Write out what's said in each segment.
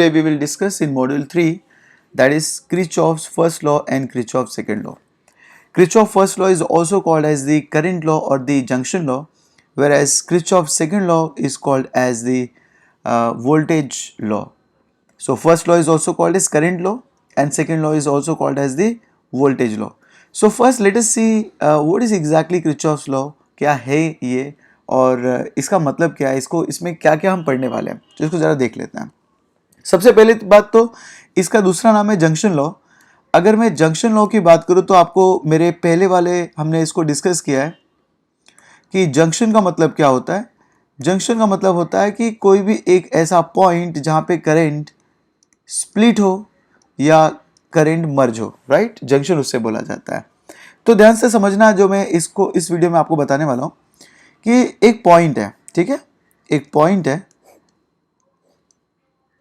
Today we will discuss in module 3, that is Kirchhoff's first law and Kirchhoff's second law. Kirchhoff's first law is also called as the current law or the junction law, whereas Kirchhoff's second law is called as the voltage law. So first law is also called as current law and second law is also called as the voltage law. So first let us see what is exactly Kirchhoff's law, क्या है ये और इसका मतलब क्या है, इसको इसमें क्या क्या हम पढ़ने वाले हैं, तो इसको ज़रा देख लेते हैं. सबसे पहले बात तो इसका दूसरा नाम है जंक्शन लॉ. अगर मैं जंक्शन लॉ की बात करूं तो आपको मेरे पहले वाले हमने इसको डिस्कस किया है कि जंक्शन का मतलब क्या होता है. जंक्शन का मतलब होता है कि कोई भी एक ऐसा पॉइंट जहां पे करंट स्प्लिट हो या करंट मर्ज हो, राइट. जंक्शन उससे बोला जाता है. तो ध्यान से समझना जो मैं इसको इस वीडियो में आपको बताने वाला हूं कि एक पॉइंट है, ठीक है, एक पॉइंट है.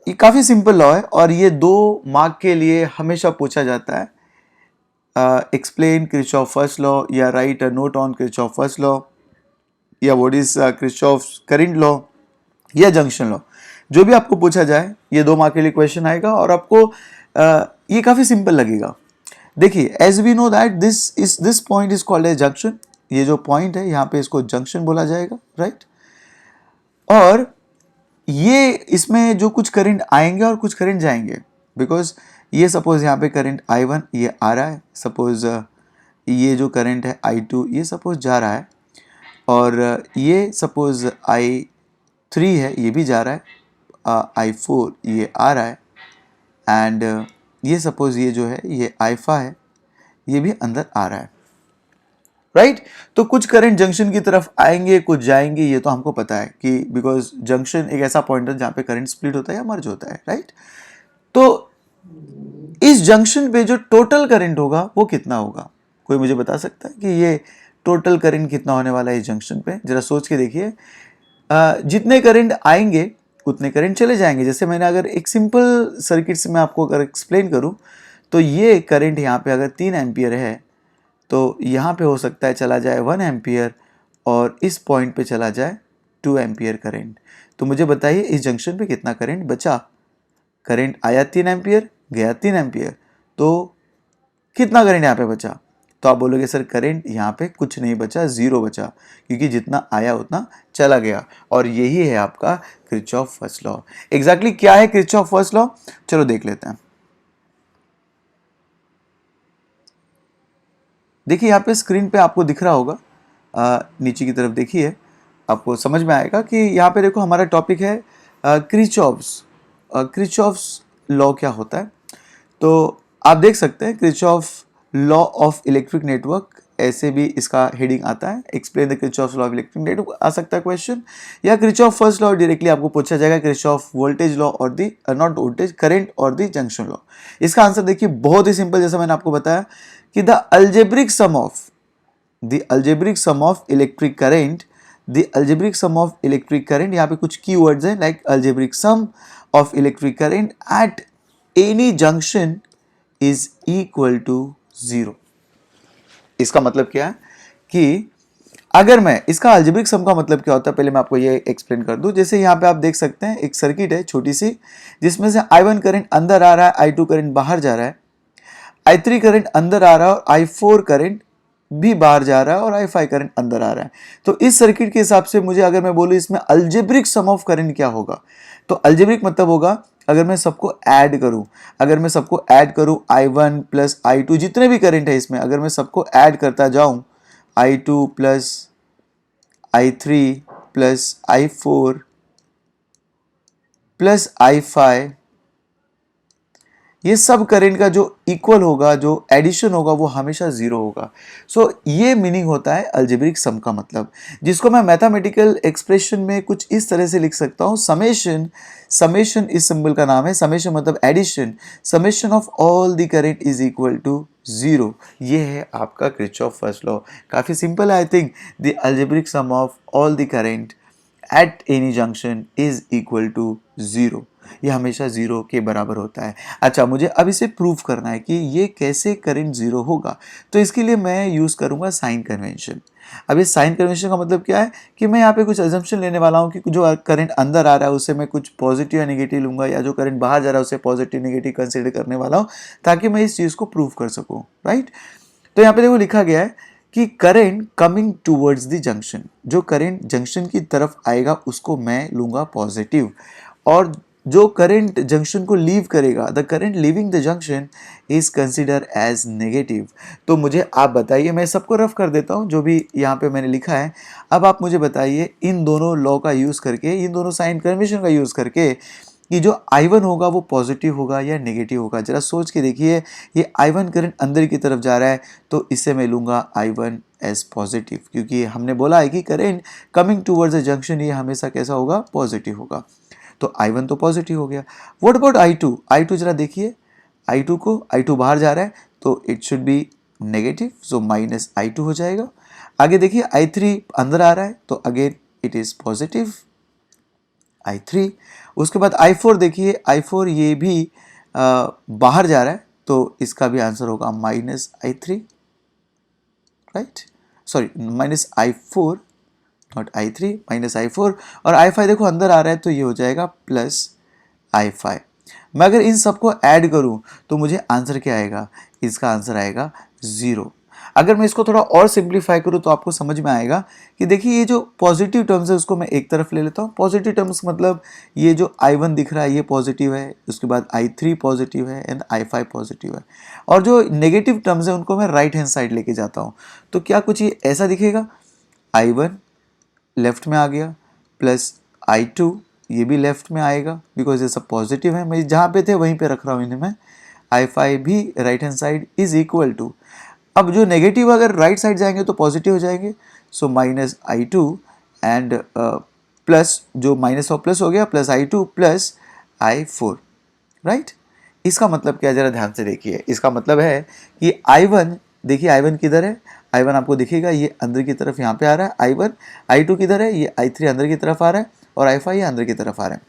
ये काफ़ी सिंपल लॉ है और ये 2 मार्क के लिए हमेशा पूछा जाता है. एक्सप्लेन किरचॉफ फर्स्ट लॉ या write a note on Kirchhoff first law या what is Kirchhoff current law या जंक्शन लॉ. जो भी आपको पूछा जाए ये 2 मार्क के लिए क्वेश्चन आएगा और आपको ये काफ़ी सिंपल लगेगा. देखिए, as we know that this point is called as junction. ये जो पॉइंट है यहाँ पे इसको जंक्शन बोला जाएगा, राइट. और ये इसमें जो कुछ करंट आएंगे और कुछ करंट जाएंगे, बिकॉज ये सपोज यहाँ पे करंट I1 ये आ रहा है, सपोज ये जो करंट है I2 ये सपोज जा रहा है और ये सपोज I3 है ये भी जा रहा है, I4 ये आ रहा है एंड ये सपोज ये जो है ये I5 है ये भी अंदर आ रहा है, राइट. तो कुछ करंट जंक्शन की तरफ आएंगे कुछ जाएंगे, ये तो हमको पता है कि बिकॉज जंक्शन एक ऐसा पॉइंट है जहां पे करंट स्प्लिट होता है या मर्ज होता है, राइट. तो इस जंक्शन पे जो टोटल करंट होगा वो कितना होगा, कोई मुझे बता सकता है कि ये टोटल करंट कितना होने वाला है इस जंक्शन पे. जरा सोच के देखिए. जितने करंट आएंगे उतने करंट चले जाएंगे. जैसे मैंने अगर एक सिंपल सर्किट से मैं आपको अगर एक्सप्लेन करूं तो ये करंट यहाँ पे अगर 3 एम्पियर है तो यहाँ पे हो सकता है चला जाए 1 एम्पियर और इस पॉइंट पे चला जाए 2 एम्पियर करंट. तो मुझे बताइए इस जंक्शन पे कितना करंट बचा. करंट आया 3 एम्पियर गया 3 एम्पियर, तो कितना करंट यहाँ पे बचा. तो आप बोलोगे सर करंट यहाँ पे कुछ नहीं बचा, 0 बचा, क्योंकि जितना आया उतना चला गया. और यही है आपका किरचॉफ फर्स्ट लॉ. एग्जैक्टली क्या है किरचॉफ फर्स्ट लॉ, चलो देख लेते हैं. देखिए यहाँ पे स्क्रीन पे आपको दिख रहा होगा, नीचे की तरफ देखिए आपको समझ में आएगा कि यहाँ पे देखो हमारा टॉपिक है किरचॉफ्स लॉ क्या होता है. तो आप देख सकते हैं Kirchhoff law of electric network, ऐसे भी इसका हेडिंग आता है. Explain the Kirchhoff law of electric network आ सकता है क्वेश्चन, या किरचॉफ फर्स्ट लॉ डायरेक्टली आपको पूछा जाएगा किरचॉफ वोल्टेज लॉ और दी नॉट वोल्टेज करंट और दी जंक्शन लॉ. इसका आंसर देखिए बहुत ही सिंपल, जैसा मैंने आपको बताया कि the algebraic sum of electric current, the algebraic sum of electric current, यहाँ पे कुछ की वर्ड्स हैं like algebraic sum of electric current at any junction is equal to 0. इसका मतलब क्या है कि अगर मैं इसका अल्जेब्रिक सम का मतलब क्या होता है पहले मैं आपको ये एक्सप्लेन कर दूं. जैसे यहाँ पे आप देख सकते हैं एक सर्किट है छोटी सी, जिसमें से I1 करंट अंदर आ रहा है, I2 करंट बाहर जा रहा है, I3 करंट अंदर आ रहा है और I4 करंट भी बाहर जा रहा है और I5 करंट अंदर आ रहा है. तो इस सर्किट के हिसाब से मुझे अगर मैं बोलूं इसमें अल्जेब्रिक सम ऑफ करंट क्या होगा, तो अल्जेब्रिक मतलब होगा अगर मैं सबको ऐड करूं, I1 प्लस I2 जितने भी करंट है इसमें अगर मैं सबको ऐड करता जाऊं, I2 plus I3 plus I4 plus I5, ये सब करंट का जो इक्वल होगा, जो एडिशन होगा वो हमेशा 0 होगा. सो ये मीनिंग होता है अल्जेब्रिक सम का मतलब, जिसको मैं मैथमेटिकल एक्सप्रेशन में कुछ इस तरह से लिख सकता हूँ. समेशन इस सिंबल का नाम है. समेशन मतलब addition. Summation of all the current is equal to 0. ये है आपका किरचॉफ फर्स्ट लॉ. काफ़ी सिंपल है. I think the algebraic sum of all the current at any junction is equal to 0. ये हमेशा ज़ीरो के बराबर होता है। अच्छा, मुझे अब इसे प्रूव करना है कि ये कैसे करंट ज़ीरो होगा, तो इसके लिए मैं यूज़ करूँगा साइन कन्वेंशन। अब इस साइन कन्वेंशन का मतलब क्या है कि मैं यहाँ पे कुछ अजम्पशन लेने वाला हूँ कि जो करंट अंदर आ रहा है उससे मैं कुछ पॉजिटिव या नेगेटिव लूँगा, या जो करंट बाहर जा रहा है उसे पॉजिटिव नेगेटिव कंसिडर करने वाला हूँ, ताकि मैं इस चीज़ को प्रूव कर सकूँ, राइट। तो यहाँ पे देखो लिखा गया है कि current coming towards the junction, जो करंट जंक्शन की तरफ आएगा उसको मैं लूँगा पॉजिटिव, और जो करंट जंक्शन को लीव करेगा, the current leaving the junction is consider as negative. तो मुझे आप बताइए, मैं सबको रफ कर देता हूँ जो भी यहाँ पे मैंने लिखा है। अब आप मुझे बताइए इन दोनों लॉ का यूज़ करके, इन दोनों साइन कन्वेंशन का यूज़ करके, कि जो I1 होगा वो पॉजिटिव होगा या नेगेटिव होगा। जरा सोच के देखिए, ये I1 करंट अंदर की तरफ जा रहा है, तो इससे मैं लूँगा I1 एज पॉजिटिव, क्योंकि हमने बोला है कि current coming towards the junction ये हमेशा कैसा होगा, पॉजिटिव होगा। तो I1 तो पॉजिटिव हो गया। What about I2? I2 जरा देखिए, I2 बाहर जा रहा है तो it should be negative, so minus I2 हो जाएगा। आगे देखिए I3 अंदर आ रहा है तो again it is positive I3। उसके बाद I4 देखिए, I4 ये भी बाहर जा रहा है तो इसका भी आंसर होगा minus I3, right, sorry minus I4, not I3, minus I4। और I5 देखो अंदर आ रहा है तो ये हो जाएगा प्लस I5। मैं अगर इन सबको ऐड करूं तो मुझे आंसर क्या आएगा, इसका आंसर आएगा 0। अगर मैं इसको थोड़ा और सिंप्लीफाई करूं तो आपको समझ में आएगा कि देखिए ये जो पॉजिटिव टर्म्स है उसको मैं एक तरफ ले लेता हूं। पॉजिटिव टर्म्स मतलब ये जो I1 दिख रहा है ये पॉजिटिव है, उसके बाद I3 पॉजिटिव है एंड I5 पॉजिटिव है, और जो नेगेटिव टर्म्स है उनको मैं राइट हैंड साइड लेके जाता हूँ। तो क्या कुछ ये ऐसा दिखेगा, I1 लेफ्ट में आ गया, प्लस I2 ये भी लेफ्ट में आएगा बिकॉज ये सब पॉजिटिव है, मैं जहाँ पे थे वहीं पे रख रहा हूँ इन्हें मैं। I5 भी right hand side is equal to, अब जो नेगेटिव अगर राइट साइड जाएंगे तो पॉजिटिव हो जाएंगे, so minus I2 and plus जो माइनस और प्लस हो गया, plus I2 plus I4, right. इसका मतलब क्या, जरा ध्यान से देखिए, इसका मतलब है कि I1, देखिए I1 किधर है, I1 आपको दिखेगा ये अंदर की तरफ यहाँ पे आ रहा है I1, I2 किधर है, ये I3 अंदर की तरफ आ रहा है, और I5 ये अंदर की तरफ आ रहा है।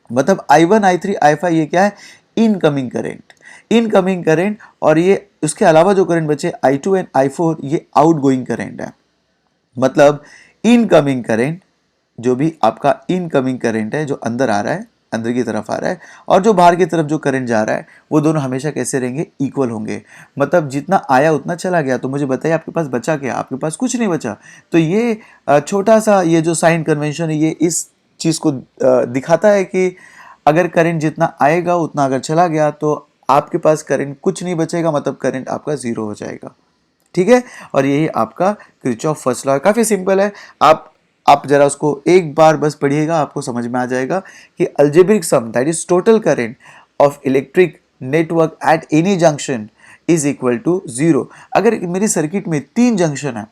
मतलब I1 I3 I5 ये क्या है, इनकमिंग करंट, इनकमिंग करंट, और ये उसके अलावा जो करंट बचे I2 एंड I4 ये आउटगोइंग करंट है। मतलब इनकमिंग करंट, जो भी आपका इनकमिंग करंट है जो अंदर आ रहा है, अंदर की तरफ आ रहा है, और जो बाहर की तरफ जो करंट जा रहा है वो दोनों हमेशा कैसे रहेंगे, इक्वल होंगे। मतलब जितना आया उतना चला गया। तो मुझे बताइए आपके पास बचा क्या, आपके पास कुछ नहीं बचा। तो ये छोटा सा ये जो साइन कन्वेंशन है ये इस चीज़ को दिखाता है कि अगर करंट जितना आएगा उतना अगर चला गया तो आपके पास करंट कुछ नहीं बचेगा, मतलब करंट आपका 0 हो जाएगा, ठीक है। और यही आपका किरचॉफ फर्स्ट लॉ है, काफ़ी सिंपल है। आप जरा उसको एक बार बस पढ़िएगा, आपको समझ में आ जाएगा कि algebraic sum that is total current of electric network at any junction is equal to 0। अगर मेरी सर्किट में 3 जंक्शन है,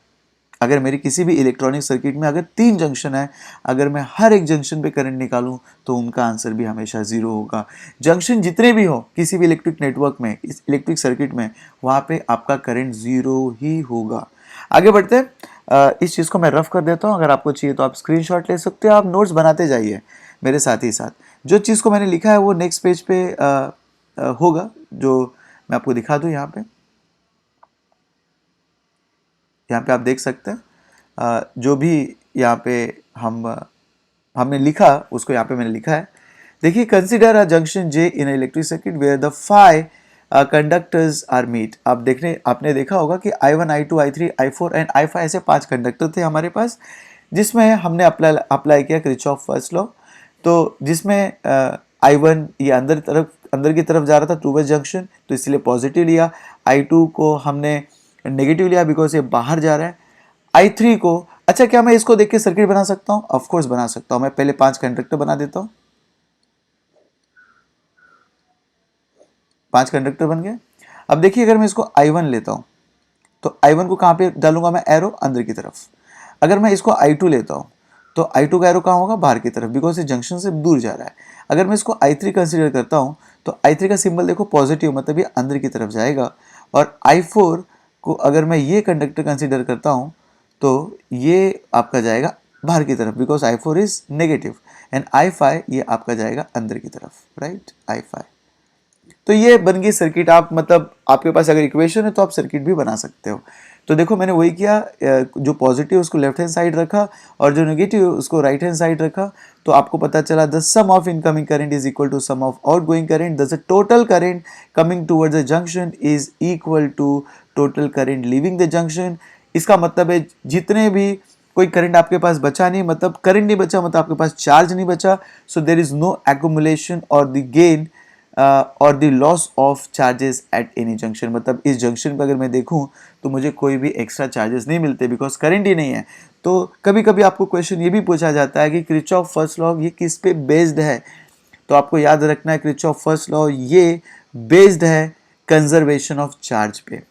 अगर मेरी किसी भी इलेक्ट्रॉनिक सर्किट में अगर 3 जंक्शन है, अगर मैं हर एक जंक्शन पे करंट निकालूं तो उनका आंसर भी हमेशा 0 होगा। जंक्शन जितने भी हो किसी भी इलेक्ट्रिक नेटवर्क में, इस इलेक्ट्रिक सर्किट में, वहाँ पे आपका करंट 0 ही होगा। आगे बढ़ते हैं, इस चीज़ को मैं रफ कर देता हूँ। अगर आपको चाहिए तो आप स्क्रीनशॉट ले सकते हो, आप नोट्स बनाते जाइए मेरे साथ ही साथ। जो चीज़ को मैंने लिखा है वो नेक्स्ट पेज पे होगा, जो मैं आपको दिखा दूँ यहाँ पे। यहाँ पे आप देख सकते हैं जो भी यहाँ पे हमने लिखा उसको यहाँ पे मैंने लिखा है। देखिए, consider a junction J in electric circuit where the 5 conductors are meet. आपने देखा होगा कि I1 I2 I3 I4 and I5 ऐसे 5 कंडक्टर थे हमारे पास, जिसमें हमने अप्लाई किया किरचॉफ फर्स्ट लॉ। तो जिसमें I1 ये अंदर की तरफ जा रहा था टूवर्ड्स जंक्शन, तो इसलिए पॉजिटिव लिया। I2 को हमने नेगेटिव लिया बिकॉज ये बाहर जा रहा है। I3 को, अच्छा क्या मैं इसको देख के सर्किट बना सकता हूँ? ऑफ कोर्स बना सकता हूँ। मैं पहले 5 कंडक्टर बना देता हूँ, 5 कंडक्टर बन गए। अब देखिए, अगर मैं इसको I1 लेता हूँ तो I1 को कहाँ पे डालूंगा मैं, एरो अंदर की तरफ। अगर मैं इसको I2 लेता हूँ तो I2 का एरो कहाँ होगा, बाहर की तरफ, बिकॉज ये जंक्शन से दूर जा रहा है। अगर मैं इसको I3 कंसिडर करता हूँ तो I3 का सिंबल देखो पॉजिटिव, मतलब ये अंदर की तरफ जाएगा। और I4 को अगर मैं ये कंडक्टर कंसिडर करता हूँ तो ये आपका जाएगा बाहर की तरफ, because I4 is negative. And I five ये आपका जाएगा अंदर की तरफ, राइट, आई फाई। तो ये बन गई सर्किट। आप मतलब आपके पास अगर इक्वेशन है तो आप सर्किट भी बना सकते हो। तो देखो मैंने वही किया, जो पॉजिटिव उसको लेफ्ट हैंड साइड रखा और जो नेगेटिव उसको राइट हैंड साइड रखा। तो आपको पता चला the sum of incoming current is equal to sum of outgoing current, the total current coming towards the junction is equal to total current leaving the junction. इसका मतलब है जितने भी कोई करंट आपके पास बचा नहीं, मतलब करंट नहीं बचा मतलब आपके पास चार्ज नहीं बचा, so there is no accumulation और द गेन और the loss of charges at any junction. मतलब इस जंक्शन पर अगर मैं देखूं तो मुझे कोई भी एक्स्ट्रा चार्जेस नहीं मिलते बिकॉज करंट ही नहीं है। तो कभी कभी आपको क्वेश्चन ये भी पूछा जाता है कि किरचॉफ फर्स्ट लॉ ये किस पे बेस्ड है। तो आपको याद रखना है किरचॉफ फर्स्ट लॉ ये बेस्ड है कंजर्वेशन ऑफ चार्ज पे।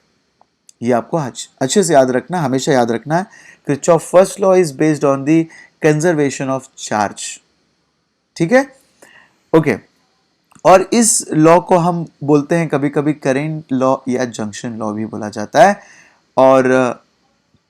ये आपको अच्छे से याद रखना, हमेशा याद रखना है Kirchhoff first law is based on the conservation of charge. ठीक है, ओके। और इस लॉ को हम बोलते हैं कभी कभी करेंट लॉ या जंक्शन लॉ भी बोला जाता है। और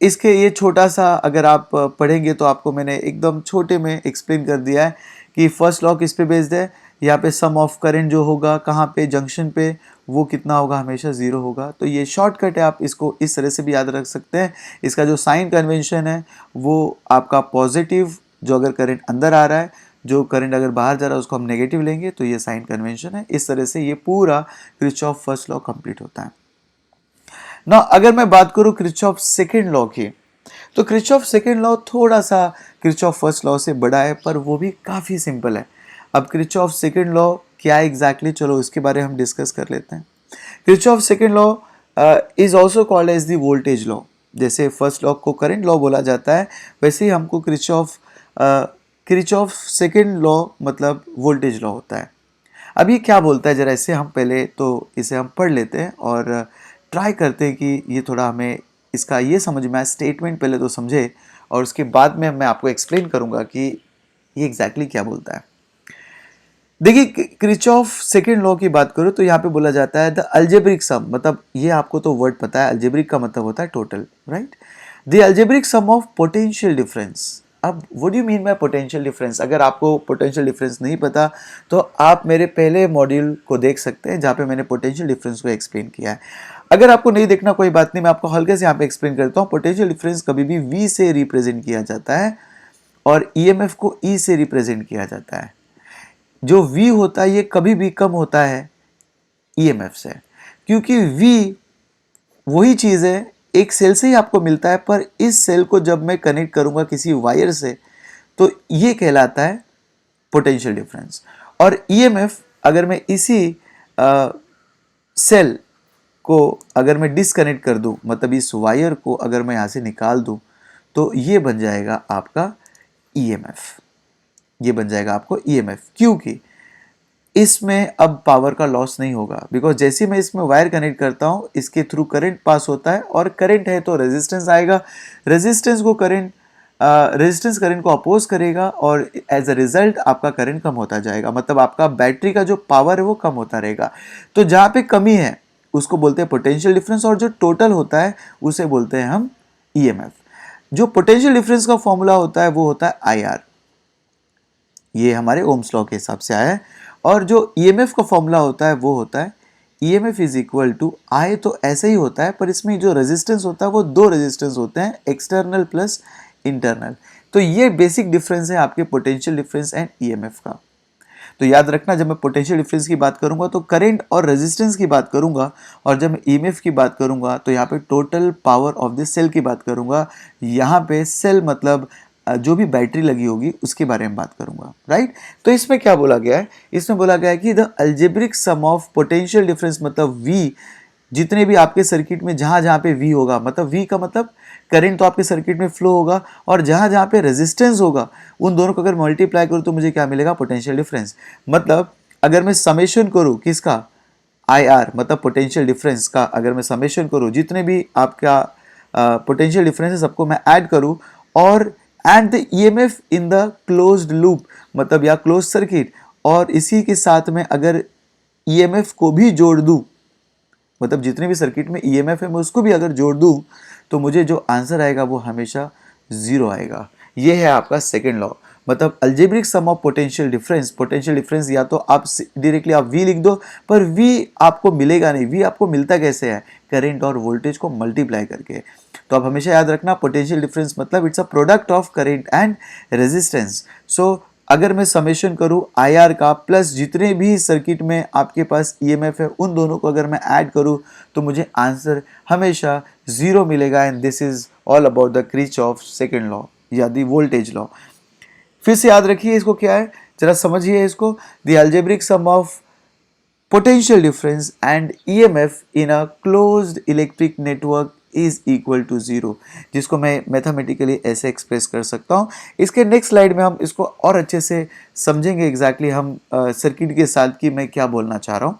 इसके ये छोटा सा अगर आप पढ़ेंगे तो आपको मैंने एकदम छोटे में एक्सप्लेन कर दिया है कि फर्स्ट लॉ किस पे बेस्ड है। यहाँ पे सम ऑफ करंट जो होगा कहाँ पे, जंक्शन पे, वो कितना होगा, हमेशा जीरो होगा। तो ये शॉर्टकट है, आप इसको इस तरह से भी याद रख सकते हैं। इसका जो साइन कन्वेंशन है वो आपका पॉजिटिव, जो अगर करंट अंदर आ रहा है, जो करंट अगर बाहर जा रहा है उसको हम नेगेटिव लेंगे, तो ये साइन कन्वेंशन है। इस तरह से ये पूरा किरचॉफ फर्स्ट लॉ कंप्लीट होता है ना। अगर मैं बात करूं किरचॉफ सेकंड लॉ की, तो किरचॉफ सेकंड लॉ थोड़ा सा किरचॉफ फर्स्ट लॉ से बड़ा है, पर वो भी काफ़ी सिंपल है। अब किरचॉफ सेकंड लॉ क्या एग्जैक्टली, चलो इसके बारे में हम डिस्कस कर लेते हैं। Kirchhoff second law is also called as the voltage law. जैसे फर्स्ट लॉ को करंट लॉ बोला जाता है, वैसे ही हमको किरचॉफ सेकंड लॉ मतलब वोल्टेज लॉ होता है। अब ये क्या बोलता है, जरा इससे हम पहले तो इसे हम पढ़ लेते हैं और ट्राई करते हैं कि ये थोड़ा हमें इसका ये समझ में आए। स्टेटमेंट पहले तो समझे और उसके बाद में मैं आपको एक्सप्लेन करूंगा कि ये एग्जैक्टली क्या बोलता है। देखिए किरचॉफ सेकंड लॉ की बात करो तो यहाँ पे बोला जाता है द अलजेब्रिक सम, मतलब ये आपको तो वर्ड पता है, अलजेब्रिक का मतलब होता है total, right. The algebraic sum of potential difference. अब what do you mean by potential difference? अगर आपको पोटेंशियल डिफरेंस नहीं पता तो आप मेरे पहले मॉड्यूल को देख सकते हैं जहाँ पे मैंने पोटेंशियल डिफरेंस को एक्सप्लेन किया है। अगर आपको नहीं देखना कोई बात नहीं, मैं आपको हल्के से यहाँ पे एक्सप्लेन करता हूँ। पोटेंशियल डिफरेंस कभी भी V से रिप्रेजेंट किया जाता है और EMF को E से रिप्रेजेंट किया जाता है। जो V होता है ये कभी भी कम होता है EMF से, क्योंकि V वही चीज़ है, एक सेल से ही आपको मिलता है, पर इस सेल को जब मैं कनेक्ट करूंगा किसी वायर से तो ये कहलाता है पोटेंशियल डिफरेंस। और EMF अगर मैं इसी सेल को अगर मैं डिसकनेक्ट कर दूं, मतलब इस वायर को अगर मैं यहाँ से निकाल दूं, तो ये बन जाएगा आपका EMF। ये बन जाएगा आपको EMF, क्योंकि इसमें अब पावर का लॉस नहीं होगा। बिकॉज जैसे मैं इसमें वायर कनेक्ट करता हूँ इसके थ्रू करंट पास होता है और करंट है तो रेजिस्टेंस आएगा, रेजिस्टेंस करंट को अपोज करेगा और एज अ रिजल्ट आपका करंट कम होता जाएगा। मतलब आपका बैटरी का जो पावर है वो कम होता रहेगा। तो जहाँ पे कमी है उसको बोलते हैं पोटेंशियल डिफरेंस और जो टोटल होता है उसे बोलते हैं हम EMF। जो पोटेंशियल डिफरेंस का फॉर्मूला होता है वो होता है IR, ये हमारे ओम्स लॉ के हिसाब से आया है। और जो EMF का फॉर्मूला होता है वो होता है EMF is equal to I, तो ऐसे ही होता है, पर इसमें जो रेजिस्टेंस होता है वो दो रेजिस्टेंस होते हैं, एक्सटर्नल प्लस इंटरनल। तो ये बेसिक डिफरेंस है आपके पोटेंशियल डिफरेंस एंड EMF का। तो याद रखना, जब मैं पोटेंशियल डिफरेंस की बात करूंगा तो करंट और रेजिस्टेंस की बात करूंगा, और जब मैं EMF की बात करूंगा तो यहाँ पे total power of the cell की बात करूंगा। यहाँ पे सेल मतलब जो भी बैटरी लगी होगी उसके बारे में बात करूंगा, राइट। तो इसमें क्या बोला गया है, इसमें बोला गया है कि the algebraic sum of potential difference मतलब V, जितने भी आपके सर्किट में जहां जहां पे V होगा, मतलब V का मतलब करंट तो आपके सर्किट में फ्लो होगा, और जहां जहां पे रेजिस्टेंस होगा उन दोनों को अगर मल्टीप्लाई करूं तो मुझे क्या मिलेगा, पोटेंशियल डिफरेंस। मतलब अगर मैं समेशन करूं किसका, IR मतलब पोटेंशियल डिफरेंस का, अगर मैं समेशन करूं जितने भी आपका पोटेंशियल डिफरेंस है सबको मैं ऐड करूं, और and the EMF in the closed loop मतलब या क्लोज सर्किट, और इसी के साथ में अगर EMF को भी जोड़ दूं, मतलब जितने भी सर्किट में EMF है मैं उसको भी अगर जोड़ दूं, तो मुझे जो आंसर आएगा वो हमेशा 0 आएगा। ये है आपका सेकेंड लॉ। मतलब algebraic sum of potential difference या तो आप डायरेक्टली आप V लिख दो, पर V आपको मिलेगा नहीं। V आपको मिलता कैसे है? करंट और वोल्टेज को मल्टीप्लाई करके। तो आप हमेशा याद रखना, पोटेंशियल डिफरेंस मतलब it's a product of current and resistance. So अगर मैं समेशन करूं IR का प्लस जितने भी सर्किट में आपके पास EMF है उन दोनों को अगर मैं ऐड करूं तो मुझे आंसर हमेशा 0 मिलेगा। And this is all about the Kirchhoff second law या द वोल्टेज लॉ। फिर से याद रखिए इसको क्या है, जरा समझिए इसको। The algebraic sum of potential difference and EMF in a closed electric network is equal to 0, जिसको मैं मैथमेटिकली ऐसे एक्सप्रेस कर सकता हूँ। इसके नेक्स्ट स्लाइड में हम इसको और अच्छे से समझेंगे एग्जैक्टली हम सर्किट के साथ कि मैं क्या बोलना चाह रहा हूँ।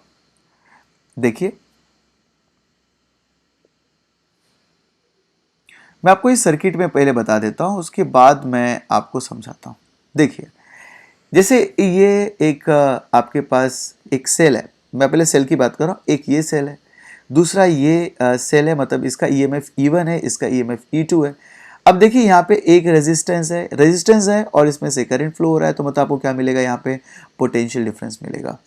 देखिए मैं आपको इस सर्किट में पहले बता देता हूँ, उसके बाद मैं आपको समझाता हूँ। देखिए जैसे ये एक आपके पास एक सेल है, मैं पहले सेल की बात कर रहा हूँ। एक ये सेल है, दूसरा ये सेल है, मतलब इसका EMF E1 है, इसका EMF E2 है। अब देखिए यहाँ पे एक रेजिस्टेंस है और इसमें से करंट फ्लो हो रहा है, तो मतलब आपको क्या मिलेगा? यहाँ पे पोटेंशियल डिफरेंस मिलेगा।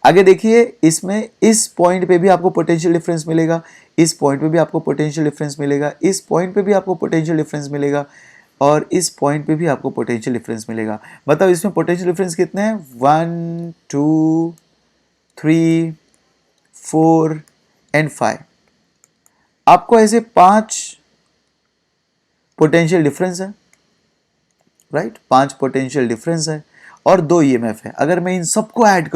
आगे देखिए इसमें इस पॉइंट पे भी आपको पोटेंशियल डिफरेंस मिलेगा, इस पॉइंट पे भी आपको पोटेंशियल डिफरेंस मिलेगा, इस पॉइंट पे भी आपको पोटेंशियल डिफरेंस मिलेगा और इस पॉइंट पे भी आपको पोटेंशियल डिफरेंस मिलेगा। मतलब इसमें पोटेंशियल डिफरेंस कितने हैं? 1 2 3 4 एंड 5। आपको ऐसे 5 पोटेंशियल डिफरेंस है, राइट? 5 पोटेंशियल डिफरेंस है और 2 EMF है। अगर मैं इन सबको ऐड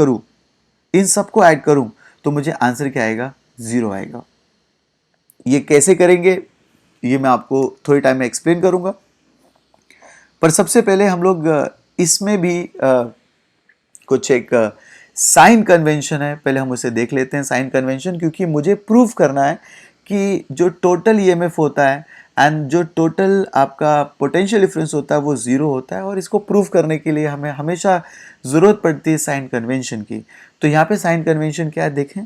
करूं तो मुझे आंसर क्या आएगा? 0 आएगा। ये कैसे करेंगे ये मैं आपको थोड़ी टाइम में एक्सप्लेन करूंगा, पर सबसे पहले हम लोग इसमें भी कुछ एक साइन कन्वेंशन है, पहले हम उसे देख लेते हैं। साइन कन्वेंशन, क्योंकि मुझे प्रूव करना है कि जो टोटल EMF होता है एंड जो टोटल आपका पोटेंशियल डिफरेंस होता है वो 0 होता है, और इसको प्रूव करने के लिए हमें हमेशा ज़रूरत पड़ती है साइन कन्वेंशन की। तो यहाँ पे साइन कन्वेंशन क्या है देखें।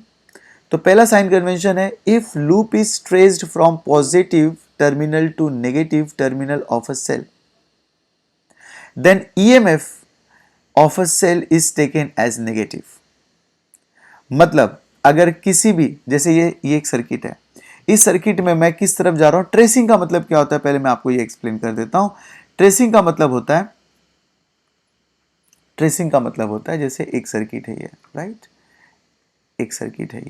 तो पहला साइन कन्वेंशन है, if loop is traced from positive terminal to negative terminal of a cell, then EMF of a cell is taken as negative. मतलब अगर किसी भी, जैसे ये एक सर्किट है, इस सर्किट में मैं किस तरफ जा रहा हूं? ट्रेसिंग का मतलब क्या होता है पहले मैं आपको ये एक्सप्लेन कर देता हूं। ट्रेसिंग का मतलब होता है जैसे एक सर्किट है ये, राइट? एक सर्किट है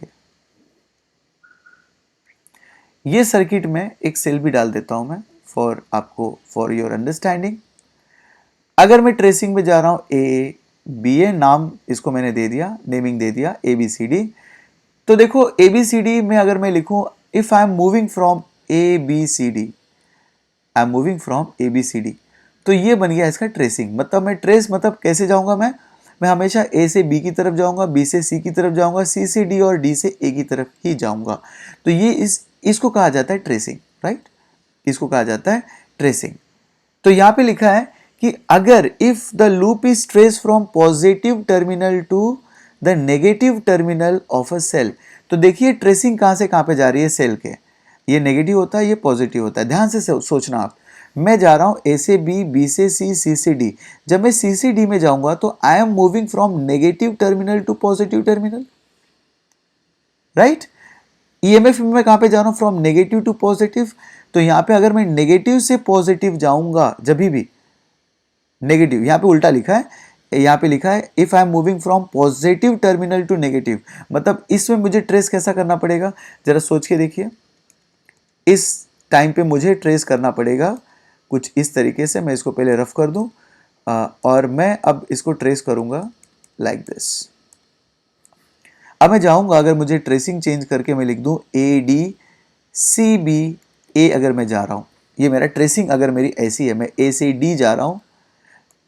ये सर्किट में एक सेल भी डाल देता हूं मैं फॉर योर अंडरस्टैंडिंग। अगर मैं ट्रेसिंग में जा रहा हूं A नाम इसको मैंने दे दिया, नेमिंग दे दिया ABCD। तो देखो ABCD में अगर मैं लिखूं, if I am moving from ABCD, तो ये बन गया इसका ट्रेसिंग। मतलब मैं ट्रेस मतलब कैसे जाऊंगा? मैं हमेशा A से B की तरफ जाऊंगा, B से C की तरफ जाऊंगा, C से D और D से A की तरफ ही जाऊंगा। तो ये इसको कहा जाता है ट्रेसिंग, राइट? इसको कहा जाता है ट्रेसिंग। तो यहां पे लिखा है कि अगर if the loop is trace from positive terminal to the negative terminal of a cell, तो देखिए ट्रेसिंग कहां से कहां पे जा रही है सेल के। ये नेगेटिव होता है, ये पॉजिटिव होता है। ध्यान से सोचना आप, मैं जा रहा हूं A से B, B से C, C से D। जब मैं C से D में जाऊंगा तो I am moving from negative terminal to positive terminal, right? EMF में मैं कहां पे जा रहा हूं? From negative to positive. तो यहां पे अगर मैं नेगेटिव से पॉजिटिव जाऊंगा, जब भी नेगेटिव, यहां पे उल्टा लिखा है, यहां पे लिखा है if I am moving from positive terminal to negative. मतलब इसमें मुझे ट्रेस कैसा करना पड़ेगा? जरा सोच के देखिए। इस टाइम पे मुझे ट्रेस करना पड़ेगा कुछ इस तरीके से। मैं इसको पहले रफ कर दूं और मैं अब इसको ट्रेस करूंगा लाइक दिस। अब मैं जाऊंगा, अगर मुझे ट्रेसिंग चेंज करके मैं लिख दूं ADCBA, अगर मैं जा रहा हूं, ये मेरा ट्रेसिंग अगर मेरी ऐसी है, मैं A से D जा रहा हूं,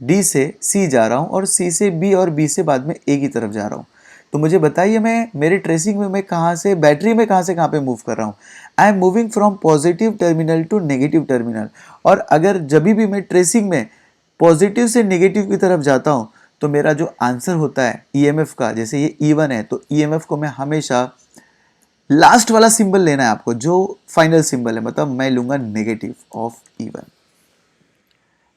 D से C जा रहा हूं और C से B और B से बाद में A की तरफ जा रहा हूं, तो मुझे बताइए मैं मेरे ट्रेसिंग में मैं कहां से, बैटरी में कहां से कहां पे मूव कर रहा हूं? I am moving from positive terminal to negative terminal. और अगर जब भी मैं ट्रेसिंग में पॉजिटिव से नेगेटिव की तरफ जाता हूं तो मेरा जो आंसर होता है EMF का, जैसे ये E1 है, तो EMF को मैं हमेशा लास्ट वाला सिंबल लेना है आपको, जो फाइनल सिंबल है, मतलब मैं लूंगा नेगेटिव ऑफ E1।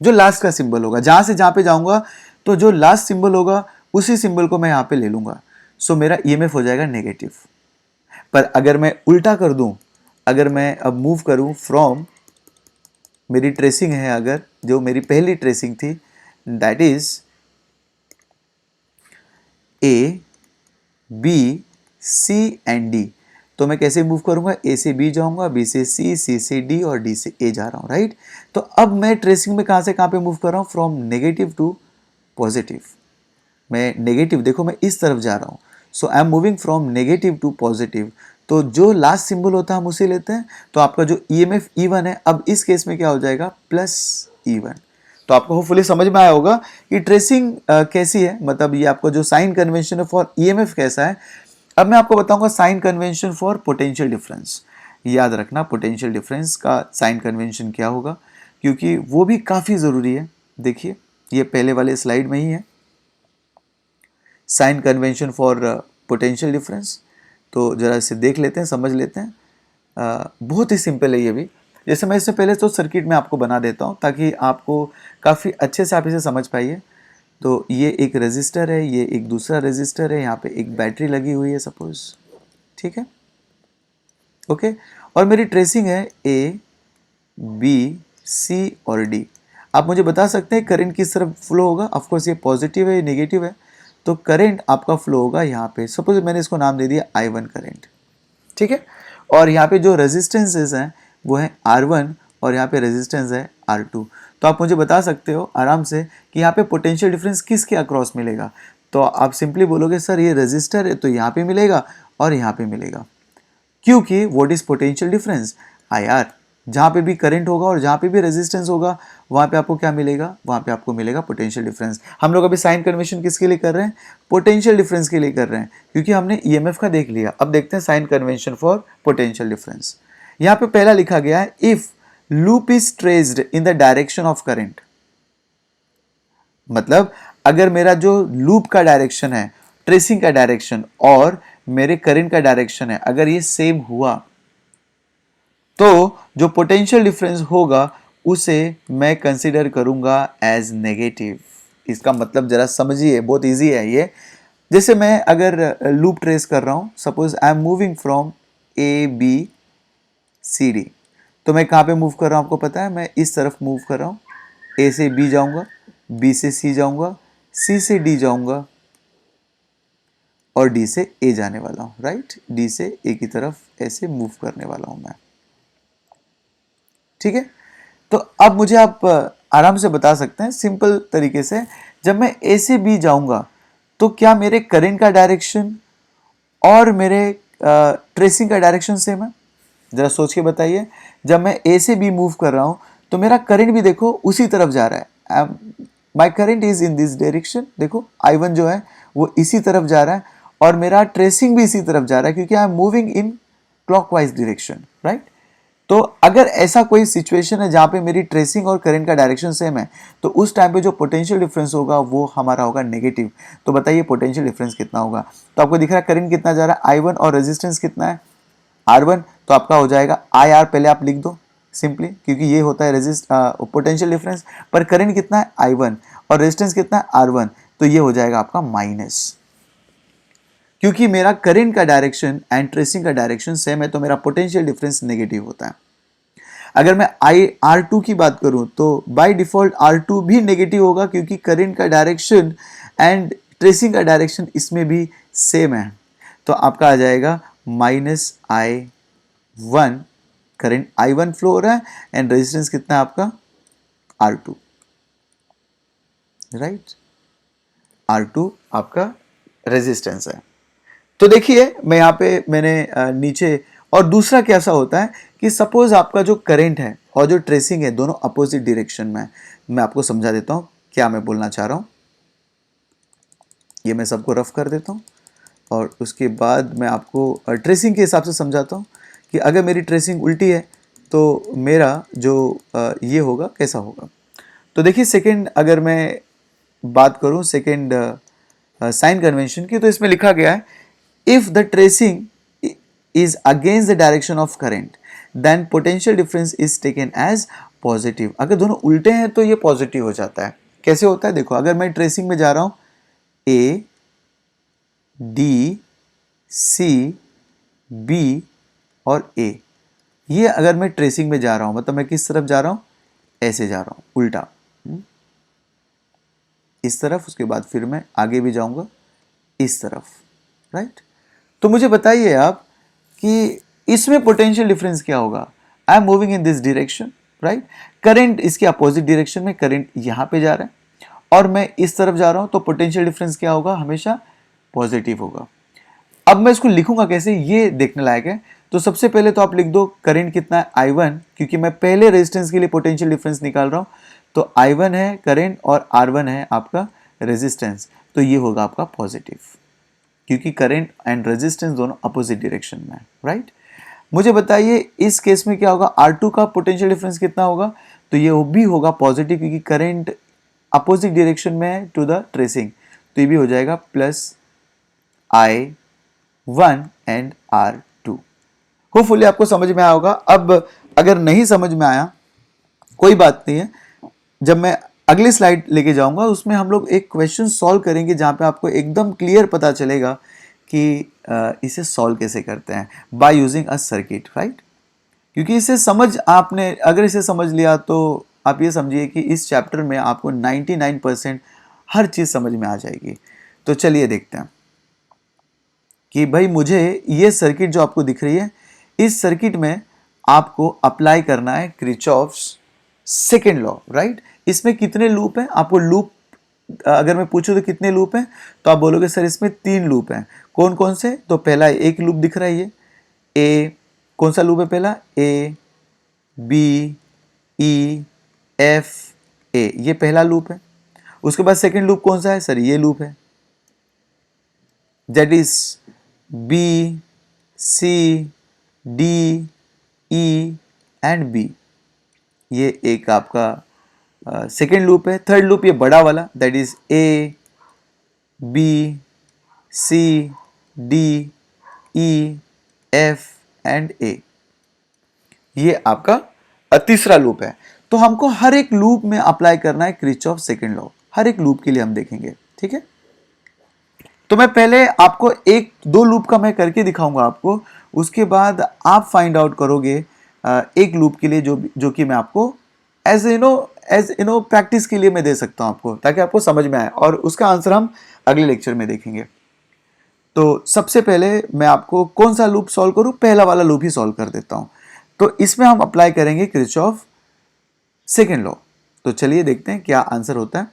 जो लास्ट का सिंबल होगा, जहां से जहां पे जाऊंगा तो जो लास्ट सिंबल होगा उसी सिंबल को मैं यहां पे ले लूंगा। सो मेरा ईएमएफ हो जाएगा नेगेटिव। पर अगर मैं उल्टा कर दूं, अगर मैं अब मूव करूं फ्रॉम, मेरी ट्रेसिंग है अगर, जो मेरी पहली ट्रेसिंग थी, that is A B C and D, तो मैं कैसे मूव करूंगा, ए से बी जाऊंगा, बी से सी से डी और डी से ए जा रहा हूं, राइट। तो अब मैं ट्रेसिंग में कहां से कहां पे मूव कर रहा हूं, फ्रॉम नेगेटिव टू पॉजिटिव। मैं नेगेटिव, देखो मैं इस तरफ जा रहा हूं, so I am moving from negative to positive. तो जो लास्ट सिंबल होता है हम उसे लेते हैं, तो आपका जो ईएमएफ E1 है, अब इस केस में क्या हो जाएगा, प्लस E1। तो आपको होपफुली समझ में आया होगा कि ट्रेसिंग कैसी है, मतलब ये आपको जो साइन कन्वेंशन है फॉर ईएमएफ कैसा है। अब मैं आपको बताऊंगा sign convention for potential difference. याद रखना पोटेंशियल डिफरेंस का साइन कन्वेंशन क्या होगा, क्योंकि वो भी काफ़ी ज़रूरी है। देखिए ये पहले वाले स्लाइड में ही है, sign convention for potential difference. तो ज़रा इसे देख लेते हैं, समझ लेते हैं। बहुत ही सिंपल है ये भी। जैसे मैं इससे पहले तो सर्किट में आपको बना देता हूँ ताकि आपको काफ़ी अच्छे से आप इसे समझ पाइए। तो ये एक रेजिस्टर है, ये एक दूसरा रेजिस्टर है, यहाँ पे एक बैटरी लगी हुई है सपोज, ठीक है, ओके। और मेरी ट्रेसिंग है ए बी सी और डी। आप मुझे बता सकते हैं करंट किस तरफ फ्लो होगा। ऑफकोर्स ये पॉजिटिव है, ये नेगेटिव है, तो करंट आपका फ्लो होगा यहाँ पे। सपोज मैंने इसको नाम दे दिया I1 करंट, ठीक है। और यहाँ पे जो रेजिस्टेंसेस हैं वो है R1 और यहाँ पे रेजिस्टेंस है R2। तो आप मुझे बता सकते हो आराम से कि यहाँ पे पोटेंशियल डिफरेंस किसके अक्रॉस मिलेगा। तो आप सिंपली बोलोगे सर ये रेजिस्टर है तो यहाँ पे मिलेगा और यहाँ पे मिलेगा, क्योंकि what is potential difference, IR। जहाँ पे भी करंट होगा और जहाँ पे भी रेजिस्टेंस होगा वहाँ पे आपको क्या मिलेगा, वहाँ पे आपको मिलेगा पोटेंशियल डिफरेंस। हम लोग अभी साइन कन्वेंशन किसके लिए कर रहे हैं, पोटेंशियल डिफरेंस के लिए कर रहे हैं, क्योंकि हमने ईएमएफ का देख लिया। अब देखते हैं sign convention for potential difference. यहाँ पे पहला लिखा गया है if loop is traced in the direction of current. मतलब अगर मेरा जो लूप का डायरेक्शन है, ट्रेसिंग का डायरेक्शन और मेरे करंट का डायरेक्शन है, अगर ये सेम हुआ तो जो पोटेंशियल डिफरेंस होगा उसे मैं कंसीडर करूंगा एज नेगेटिव। इसका मतलब जरा समझिए, बहुत इजी है ये। जैसे मैं अगर लूप ट्रेस कर रहा हूं, suppose I am moving from A B C D, तो मैं कहां पे मूव कर रहा हूं आपको पता है, मैं इस तरफ मूव कर रहा हूं। ए से बी जाऊंगा, बी से सी जाऊंगा, सी से डी जाऊंगा और डी से ए जाने वाला हूं, राइट। डी से ए की तरफ ऐसे मूव करने वाला हूं मैं, ठीक है। तो अब मुझे आप आराम से बता सकते हैं सिंपल तरीके से, जब मैं ए से बी जाऊंगा तो क्या मेरे करंट का डायरेक्शन और मेरे ट्रेसिंग का डायरेक्शन सेम है, जरा सोच के बताइए। जब मैं ए से बी मूव कर रहा हूं तो मेरा करंट भी देखो उसी तरफ जा रहा है, my current is in this direction. देखो I1 जो है वो इसी तरफ जा रहा है और मेरा ट्रेसिंग भी इसी तरफ जा रहा है, क्योंकि आई am moving in clockwise direction, right. तो अगर ऐसा कोई सिचुएशन है जहां पे मेरी ट्रेसिंग और करंट का डायरेक्शन सेम है, तो उस टाइम पे जो पोटेंशियल डिफरेंस होगा वो हमारा होगा नेगेटिव। तो बताइए पोटेंशियल डिफरेंस कितना होगा। तो आपको दिख रहा है करंट कितना जा रहा है I1 और रेजिस्टेंस कितना है R1, तो आपका हो जाएगा IR, पहले आप लिख दो सिंपली, क्योंकि ये होता है पोटेंशियल डिफरेंस। पर करंट कितना है I1 और रेजिस्टेंस कितना है R1, तो ये हो जाएगा आपका माइनस, क्योंकि मेरा करंट का डायरेक्शन एंड ट्रेसिंग का डायरेक्शन सेम है, तो मेरा पोटेंशियल डिफरेंस नेगेटिव होता है। अगर मैं R2 की बात करूं तो बाय डिफॉल्ट R2 भी नेगेटिव होगा, क्योंकि करंट का डायरेक्शन एंड ट्रेसिंग का डायरेक्शन इसमें भी सेम है। तो आपका आ जाएगा -I1, करंट I1 फ्लो हो रहा है एंड रेजिस्टेंस कितना है आपका R2, राइट। R2 आपका रेजिस्टेंस है। तो देखिए मैं यहाँ पे मैंने नीचे, और दूसरा कैसा होता है कि सपोज आपका जो करंट है और जो ट्रेसिंग है दोनों अपोजिट डायरेक्शन में। मैं आपको समझा देता हूँ क्या मैं बोलना चाह रहा हूँ। ये मैं सबको रफ कर देता हूँ और उसके बाद मैं आपको ट्रेसिंग के हिसाब से समझाता हूँ कि अगर मेरी ट्रेसिंग उल्टी है तो मेरा जो ये होगा कैसा होगा। तो देखिए सेकेंड, अगर मैं बात करूँ सेकेंड साइन कन्वेंशन की, तो इसमें लिखा गया है if the tracing is against the direction of current then potential difference is taken as positive. अगर दोनों उल्टे हैं तो ये पॉजिटिव हो जाता है। कैसे होता है देखो, अगर मैं ट्रेसिंग में जा रहा हूं ए डी सी बी और ए, ये अगर मैं ट्रेसिंग में जा रहा हूं मतलब मैं किस तरफ जा रहा हूं, ऐसे जा रहा हूं उल्टा इस तरफ, उसके बाद फिर मैं आगे भी जाऊंगा इस तरफ, राइट। तो मुझे बताइए आप कि इसमें पोटेंशियल डिफरेंस क्या होगा। आई am moving in this direction, right. Current इसके अपोजिट डायरेक्शन में, करंट यहां पे जा रहा है और मैं इस तरफ जा रहा हूं, तो पोटेंशियल डिफरेंस क्या होगा, हमेशा पॉजिटिव होगा। अब मैं इसको लिखूंगा कैसे, ये देखने लायक है। तो सबसे पहले तो आप लिख दो करंट कितना है I1, क्योंकि मैं पहले रेजिस्टेंस के लिए पोटेंशियल डिफरेंस निकाल रहा हूं। तो I1 है करंट और R1 है आपका रेजिस्टेंस, तो ये होगा आपका पॉजिटिव, क्योंकि करंट एंड रेजिस्टेंस दोनों अपोजिट डायरेक्शन में है, राइट। मुझे बताइए इस केस में क्या होगा, R2 का पोटेंशियल डिफरेंस कितना होगा, तो ये भी होगा पॉजिटिव, क्योंकि करंट अपोजिट डायरेक्शन में है टू द ट्रेसिंग, तो ये भी हो जाएगा plus I1 and R2। Hopefully आपको समझ में आया होगा। अब अगर नहीं समझ में आया कोई बात नहीं है, जब मैं अगली स्लाइड लेके जाऊंगा उसमें हम लोग एक क्वेश्चन सॉल्व करेंगे जहां पे आपको एकदम क्लियर पता चलेगा कि इसे सॉल्व कैसे करते हैं by using a circuit, right. क्योंकि इसे समझ आपने अगर इसे समझ लिया तो आप ये समझिए कि इस चैप्टर में आपको 99% हर चीज समझ में आ जाएगी। तो चलिए देखते हैं कि भाई मुझे ये सर्किट जो आपको दिख रही है, इस सर्किट में आपको अप्लाई करना है किरचॉफ्स सेकेंड लॉ, राइट। इसमें कितने लूप हैं, आपको लूप अगर मैं पूछूं तो कितने लूप हैं, तो आप बोलोगे सर इसमें 3 लूप हैं। कौन कौन से, तो पहला एक लूप दिख रहा है ये ए, कौन सा लूप है पहला, A B E F A, ये पहला लूप है। उसके बाद सेकेंड लूप कौन सा है, सर ये लूप है, that is B C D E and B, ये एक आपका सेकेंड लूप है। थर्ड लूप ये बड़ा वाला, that is A B C D E F and A, ये आपका तीसरा लूप है। तो हमको हर एक लूप में अप्लाई करना है किरचॉफ सेकेंड लॉ, हर एक लूप के लिए हम देखेंगे, ठीक है। तो मैं पहले आपको एक दो लूप का मैं करके दिखाऊंगा आपको, उसके बाद आप फाइंड आउट करोगे एक लूप के लिए जो कि मैं आपको एज यू नो प्रैक्टिस के लिए मैं दे सकता हूं आपको, ताकि आपको समझ में आए, और उसका आंसर हम अगले लेक्चर में देखेंगे। तो सबसे पहले मैं आपको कौन सा लूप सॉल्व करूं, पहला वाला लूप ही सॉल्व कर देता हूं। तो इसमें हम अप्लाई करेंगे किरचॉफ सेकेंड लॉ। तो चलिए देखते हैं क्या आंसर होता है।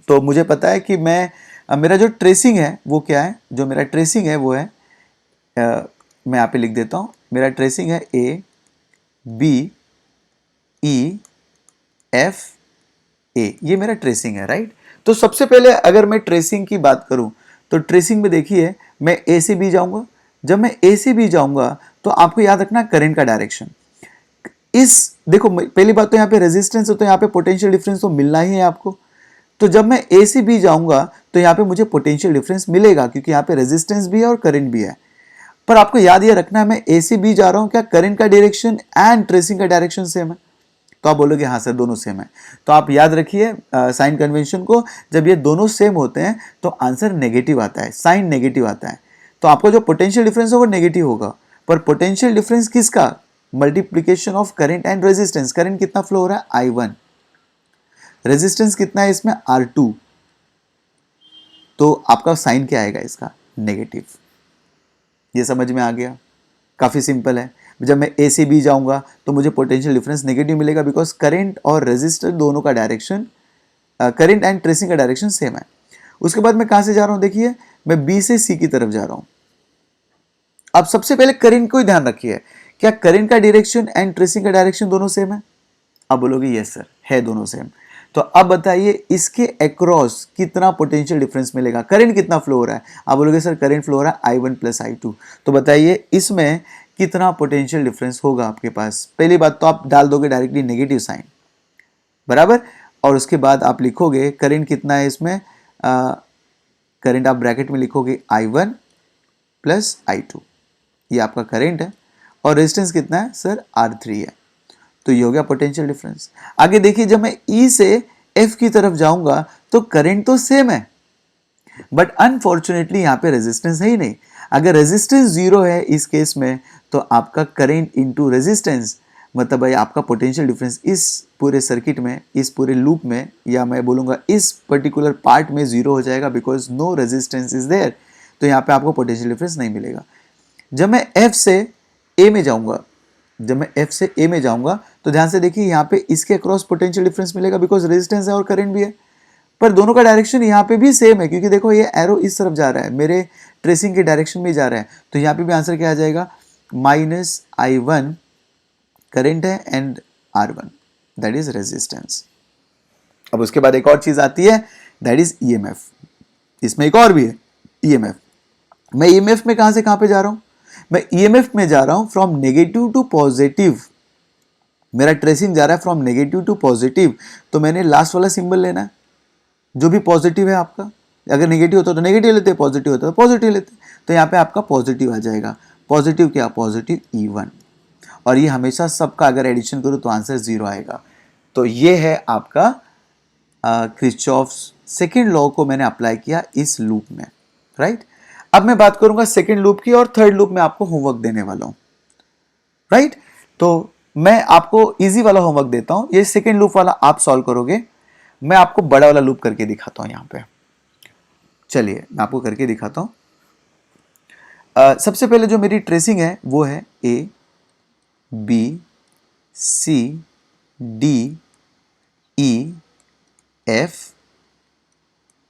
तो मुझे पता है कि मेरा जो ट्रेसिंग है वो क्या है, जो मेरा ट्रेसिंग है वो है मैं यहाँ पे लिख देता हूँ, मेरा ट्रेसिंग है A B E F A, ये मेरा ट्रेसिंग है, राइट। तो सबसे पहले अगर मैं ट्रेसिंग की बात करूं तो ट्रेसिंग में देखिए मैं ए से बी जाऊंगा। जब मैं ए से बी जाऊंगा तो आपको याद रखना करंट का डायरेक्शन, इस देखो पहली बात तो यहाँ पे रेजिस्टेंस है, तो यहाँ पे पोटेंशियल डिफरेंस तो मिलना ही है आपको। तो जब मैं ए से बी जाऊंगा तो यहाँ पे मुझे पोटेंशियल डिफरेंस मिलेगा, क्योंकि यहाँ पे रेजिस्टेंस भी है और करंट भी है। पर आपको याद ये रखना है मैं ए से बी जा रहा हूं, क्या करंट का डायरेक्शन एंड ट्रेसिंग का डायरेक्शन सेम है, तो आप बोलोगे हाँ सर दोनों सेम है। तो आप याद रखिए साइन कन्वेंशन को, जब ये दोनों सेम होते हैं तो आंसर नेगेटिव आता है, साइन नेगेटिव आता है। तो आपको जो पोटेंशियल डिफरेंस होगा नेगेटिव होगा, पर पोटेंशियल डिफरेंस किसका, multiplication of current and resistance. Current कितना फ्लो हो रहा है I1, रेजिस्टेंस कितना है इसमें R2, तो आपका साइन क्या आएगा इसका, नेगेटिव। ये समझ में आ गया, काफी सिंपल है। जब मैं ए से बी जाऊंगा तो मुझे पोटेंशियल डिफरेंस नेगेटिव मिलेगा, बिकॉज करंट और रेजिस्टर दोनों का डायरेक्शन, करंट एंड ट्रेसिंग का डायरेक्शन सेम है। उसके बाद मैं कहां से जा रहा हूं, देखिए मैं बी से सी की तरफ जा रहा हूं। अब सबसे पहले करंट को ही ध्यान रखिए, क्या करंट का डायरेक्शन एंड ट्रेसिंग का डायरेक्शन दोनों सेम है, अब बोलोगे यस सर है दोनों सेम। तो अब बताइए इसके अक्रॉस कितना पोटेंशियल डिफरेंस मिलेगा, करंट कितना फ्लो हो रहा है, आप बोलोगे सर करंट फ्लो हो रहा है I1 प्लस I2। तो बताइए इसमें कितना पोटेंशियल डिफरेंस होगा आपके पास। पहली बात तो आप डाल दोगे डायरेक्टली नेगेटिव साइन, बराबर, और उसके बाद आप लिखोगे करंट कितना है इसमें, करंट आप ब्रैकेट में लिखोगे I1 प्लस I2, ये आपका करंट है, और रेजिस्टेंस कितना है सर R3 है। तो ये हो गया पोटेंशियल डिफरेंस। आगे देखिए, जब मैं ई से एफ की तरफ जाऊंगा तो करंट तो सेम है, बट अनफॉर्चुनेटली यहां पे रेजिस्टेंस है ही नहीं। अगर रेजिस्टेंस जीरो है इस केस में, तो आपका करंट इनटू रेजिस्टेंस, मतलब भाई आपका पोटेंशियल डिफरेंस इस पूरे सर्किट में, इस पूरे लूप में, या मैं बोलूंगा इस पर्टिकुलर पार्ट में जीरो हो जाएगा, because no resistance is there. तो यहाँ पे आपको पोटेंशियल डिफरेंस नहीं मिलेगा। जब मैं एफ से ए में जाऊंगा, जब मैं एफ से ए में जाऊंगा तो ध्यान से देखिए, यहाँ पे इसके अक्रॉस पोटेंशियल डिफरेंस मिलेगा, बिकॉज रेजिस्टेंस है और करंट भी है। पर दोनों का डायरेक्शन यहाँ पे भी सेम है, क्योंकि देखो ये एरो इस तरफ जा रहा है, मेरे ट्रेसिंग के डायरेक्शन में जा रहा है। तो यहाँ पे भी आंसर क्या आ जाएगा, -I1 करंट है and R1 that is resistance. अब उसके बाद एक और चीज आती है, दैट इज EMF। इसमें एक और भी है, EMF। मैं EMF में कहां से कहां पे जा रहा हूं, मैं EMF में जा रहा हूं फ्रॉम नेगेटिव टू पॉजिटिव। मेरा ट्रेसिंग जा रहा है फ्रॉम नेगेटिव टू पॉजिटिव, तो मैंने लास्ट वाला सिंबल लेना है, जो भी पॉजिटिव है आपका। अगर नेगेटिव होता तो नेगेटिव लेते, पॉजिटिव होता तो पॉजिटिव लेते। तो यहाँ पे आपका पॉजिटिव आ जाएगा। पॉजिटिव क्या, पॉजिटिव E1। और ये हमेशा सबका अगर एडिशन करूँ तो आंसर 0 आएगा। तो ये है आपका किरचॉफ्स सेकेंड लॉ को मैंने अप्लाई किया इस लूप में, राइट। अब मैं बात करूंगा सेकेंड लूप की, और थर्ड लूप में आपको होमवर्क देने वाला हूं, राइट। तो मैं आपको इजी वाला होमवर्क देता हूं, ये सेकेंड लूप वाला आप सॉल्व करोगे। मैं आपको बड़ा वाला लूप करके दिखाता हूं यहां पे। चलिए मैं आपको करके दिखाता हूं। सबसे पहले जो मेरी ट्रेसिंग है वो है A, B, C, D, E, F,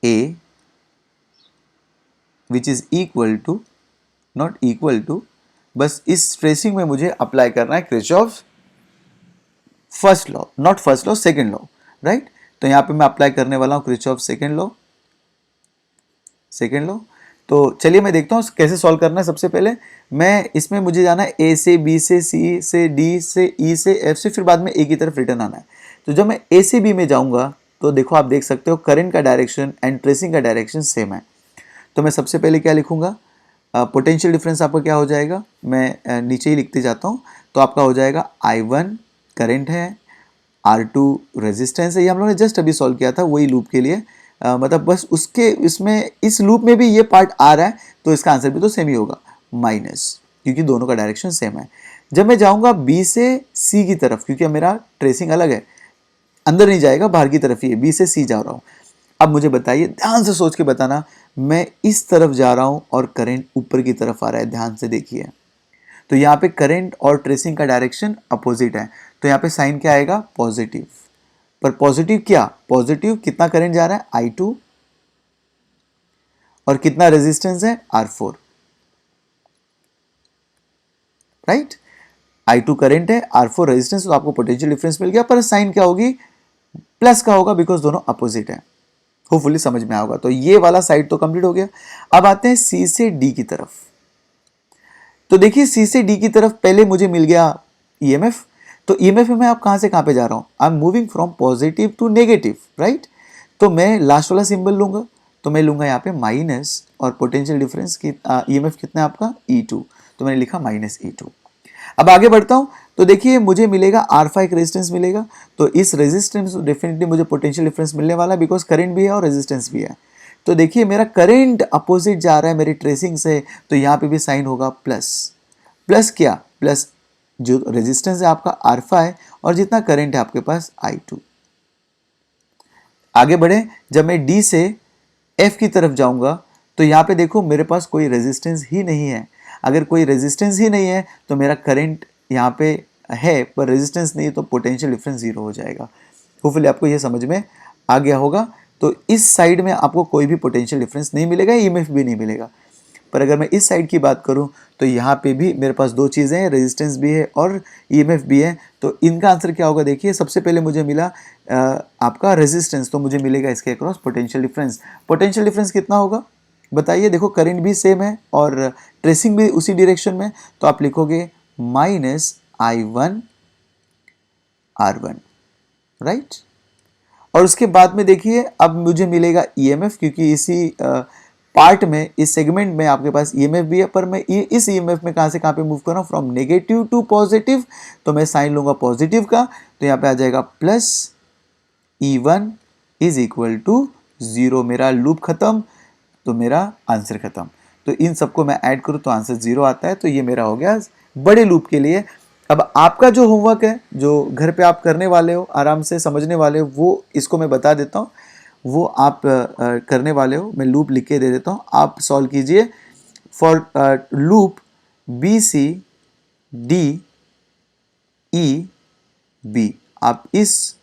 A which is equal to, not equal to, बस इस ट्रेसिंग में मुझे अप्लाई करना है Kirchhoff first law, not first law, second law, right. तो यहां पे मैं अप्लाई करने वाला हूं Kirchhoff second law, second law. तो चलिए मैं देखता हूं कैसे सॉल्व करना है। सबसे पहले मैं इसमें मुझे जाना है A से, B से, C से, D से, E से, F से, फिर बाद में A की तरफ रिटर्न आना है। तो जब मैं A से B में जाऊंगा तो देखो आप देख सकते हो करंट का डायरेक्शन एंड ट्रेसिंग का डायरेक्शन सेम है। तो मैं सबसे पहले क्या लिखूंगा, पोटेंशियल डिफरेंस आपका क्या हो जाएगा, मैं नीचे ही लिखते जाता हूँ। तो आपका हो जाएगा I1 करंट है, R2 रेजिस्टेंस है, ये हम लोगों ने जस्ट अभी सॉल्व किया था वही लूप के लिए। मतलब बस उसके इसमें इस लूप में भी ये पार्ट आ रहा है, तो इसका आंसर भी तो सेम ही होगा, माइनस, क्योंकि दोनों का डायरेक्शन सेम है। जब मैं जाऊंगा B से C की तरफ, क्योंकि मेरा ट्रेसिंग अलग है, अंदर नहीं जाएगा, बाहर की तरफ ही है, B से C जा रहा हूँ। अब मुझे बताइए, ध्यान से सोच के बताना, मैं इस तरफ जा रहा हूँ और करंट ऊपर की तरफ आ रहा है, ध्यान से देखिए। तो यहाँ पे करंट और ट्रेसिंग का डायरेक्शन अपोजिट है, तो यहाँ पे साइन क्या आएगा, पॉजिटिव। पर पॉजिटिव क्या, पॉजिटिव कितना करंट जा रहा है, I2, और कितना रेजिस्टेंस है, R4, राइट। I2 करंट है, R4 रेजिस्टेंस, तो आपको पोटेंशियल डिफरेंस मिल गया। पर साइन क्या होगी, प्लस का होगा, बिकॉज दोनों अपोजिट है। होपफुली समझ में आएगा। तो ये वाला साइड तो कंप्लीट हो गया। अब आते हैं C से D की तरफ। तो देखिए C से D की तरफ पहले मुझे मिल गया EMF। तो EMF में मैं आप कहां से कहां पे जा रहा हूं, I am moving from positive to negative, right. तो मैं लास्ट वाला सिंबल लूंगा, तो मैं लूंगा यहाँ पे माइनस, और पोटेंशियल डिफरेंस की EMF कितना है आपका, E2, तो मैंने लिखा -E2। अब आगे बढ़ता हूं, तो देखिए मुझे मिलेगा R5 रेजिस्टेंस मिलेगा। तो इस रेजिस्टेंस डेफिनेटली मुझे पोटेंशियल डिफरेंस मिलने वाला है, बिकॉज करंट भी है और रेजिस्टेंस भी है। तो देखिए मेरा करंट अपोजिट जा रहा है मेरी ट्रेसिंग से, तो यहाँ पे भी साइन होगा प्लस। प्लस क्या, प्लस जो रेजिस्टेंस है आपका R5 और जितना करंट है आपके पास I2। आगे बढ़े, जब मैं D से F की तरफ जाऊंगा तो यहाँ पे देखो मेरे पास कोई रेजिस्टेंस ही नहीं है। अगर कोई रेजिस्टेंस ही नहीं है तो मेरा करंट यहाँ पे है, पर रेजिस्टेंस नहीं है, तो पोटेंशियल डिफरेंस 0 हो जाएगा। होपफुली आपको ये समझ में आ गया होगा। तो इस साइड में आपको कोई भी पोटेंशियल डिफरेंस नहीं मिलेगा, EMF भी नहीं मिलेगा। पर अगर मैं इस साइड की बात करूं तो यहाँ पे भी मेरे पास दो चीज़ें हैं, रेजिस्टेंस भी है और EMF भी है। तो इनका आंसर क्या होगा, देखिए सबसे पहले मुझे मिला आपका रेजिस्टेंस, तो मुझे मिलेगा इसके across potential difference. Potential difference कितना होगा बताइए, देखो करंट भी सेम है और ट्रेसिंग भी उसी डायरेक्शन में, तो आप लिखोगे -I1 R1, राइट। और उसके बाद में देखिए अब मुझे मिलेगा EMF, क्योंकि इसी पार्ट में, इस सेगमेंट में आपके पास ईएमएफ भी है, पर मैं इस ईएमएफ में कहाँ से कहाँ पे मूव कर रहा हूँ, फ्रॉम नेगेटिव टू पॉजिटिव, तो मैं साइन लूंगा पॉजिटिव का, तो यहाँ पे आ जाएगा plus E1 is equal to 0। मेरा लूप खत्म, तो मेरा आंसर खत्म। तो इन सबको मैं ऐड करूँ तो आंसर 0 आता है। तो ये मेरा हो गया बड़े लूप के लिए। अब आपका जो होमवर्क है, जो घर पे आप करने वाले हो, आराम से समझने वाले हो, वो इसको मैं बता देता हूँ, वो आप करने वाले हो। मैं लूप लिख के दे देता हूँ, आप सॉल्व कीजिए। फॉर लूप BCDEB, आप इस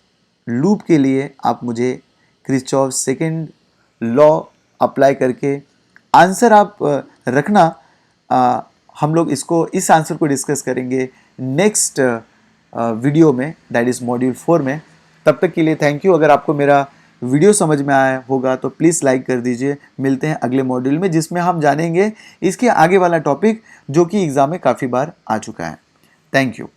लूप के लिए आप मुझे किरचॉफ सेकंड लॉ अप्लाई करके आंसर आप रखना। हम लोग इस आंसर को डिस्कस करेंगे नेक्स्ट वीडियो में, दैट इज मॉड्यूल 4 में। तब तक के लिए थैंक यू। अगर आपको मेरा वीडियो समझ में आया होगा तो प्लीज़ लाइक कर दीजिए। मिलते हैं अगले मॉड्यूल में, जिसमें हम जानेंगे इसके आगे वाला टॉपिक, जो कि एग्जाम में काफ़ी बार आ चुका है। Thank you.